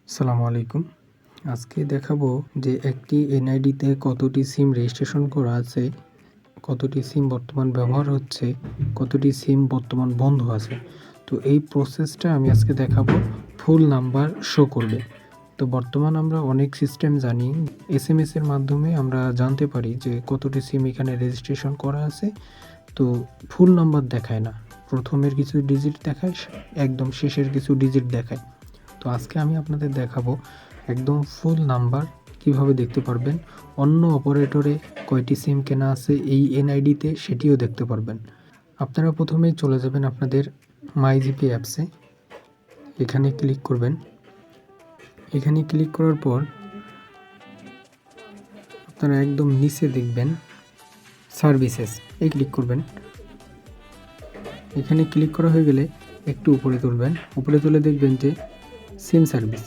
আসসালামু আলাইকুম। আজকে দেখাবো যে একটি এনআইডিতে কতটি সিম রেজিস্ট্রেশন করা আছে, কতটি সিম বর্তমান ব্যবহার হচ্ছে, কতটি সিম বর্তমান বন্ধ আছে। তো এই প্রসেসটা আমি আজকে দেখাবো। ফুল নাম্বার শো করবে। তো বর্তমান আমরা অনেক সিস্টেম জানি, এসএমএস এর মাধ্যমে আমরা জানতে পারি যে কতটি সিম এখানে রেজিস্ট্রেশন করা আছে। তো ফুল নাম্বার দেখায় না, প্রথমের কিছু ডিজিট দেখায়, একদম শেষের কিছু ডিজিট দেখায়। তো আজকে আমি আপনাদের দেখাবো একদম ফুল নাম্বার কিভাবে দেখতে পারবেন। অন্য অপারেটরে কয়টি সিম কেনা আছে এই এনআইডিতে সেটিও দেখতে পারবেন। আপনারা প্রথমেই চলে যাবেন আপনাদের মাইজিপি অ্যাপসে, এখানে ক্লিক করবেন। এখানে ক্লিক করার পর আপনারা একদম নিচে দেখবেন সার্ভিসেস, এই ক্লিক করবেন। এখানে ক্লিক করা হয়ে গেলে একটু উপরে তুলবেন, উপরে তুলে দেখবেন যে সিম সার্ভিস।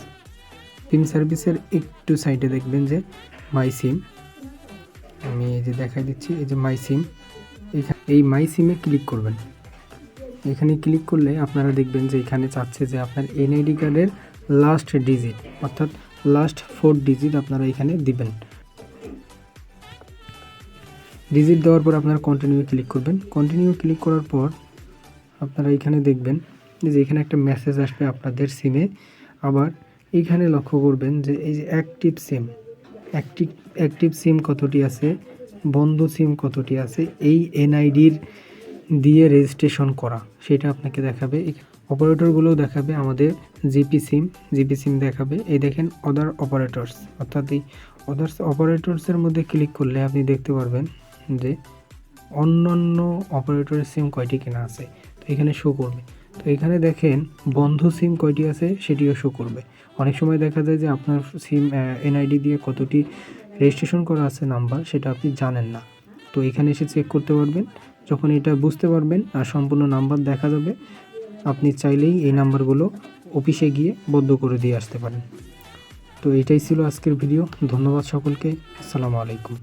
সিম সার্ভিসের একটু সাইডে দেখবেন যে মাই সিম, আমি এই যে দেখাই দিচ্ছি, এই যে মাই সিম, এই মাই সিমে ক্লিক করবেন। এখানে ক্লিক করলে আপনারা দেখবেন যে এখানে চাচ্ছে যে আপনার এনআইডি কার্ডের লাস্ট ডিজিট, অর্থাৎ লাস্ট 4 ডিজিট আপনারা এখানে দিবেন। ডিজিট দেওয়ার পর আপনারা কন্টিনিউ ক্লিক করবেন। কন্টিনিউ ক্লিক করার পর আপনারা এখানে দেখবেন যে এখানে একটা মেসেজ আসবে আপনাদের সিমে। আবার এইখানে লক্ষ্য করবেন যে এই যে অ্যাক্টিভ সিম কতটি আছে, বন্ধ সিম কতটি আছে, এই এনআইডির দিয়ে রেজিস্ট্রেশন করা সেটা আপনাকে দেখাবে। অপারেটরগুলোও দেখাবে, আমাদের জিপি সিম দেখাবে। এই দেখেন অদার অপারেটরস, অর্থাৎ এই অদার্স অপারেটরসের মধ্যে ক্লিক করলে আপনি দেখতে পারবেন যে অন্যান্য অপারেটরের সিম কয়টি কেনা আছে, তো এখানে শো করবে। তো এখানে দেখেন বন্ধ সিম কয়টি আছে সেটিও শো করবে। অনেক সময় দেখা যায় যে আপনার সিম এনআইডি দিয়ে কতটি রেজিস্ট্রেশন করা আছে নাম্বার, সেটা আপনি জানেন না। তো এখানে এসে চেক করতে পারবেন। যখন এটা বুঝতে পারবেন আর সম্পূর্ণ নাম্বার দেখা যাবে, আপনি চাইলেই এই নাম্বারগুলো অফিসে গিয়ে বদ্ধ করে দিয়ে আসতে পারেন। তো এটাই ছিল আজকের ভিডিও। ধন্যবাদ সকলকে। আসসালামু আলাইকুম।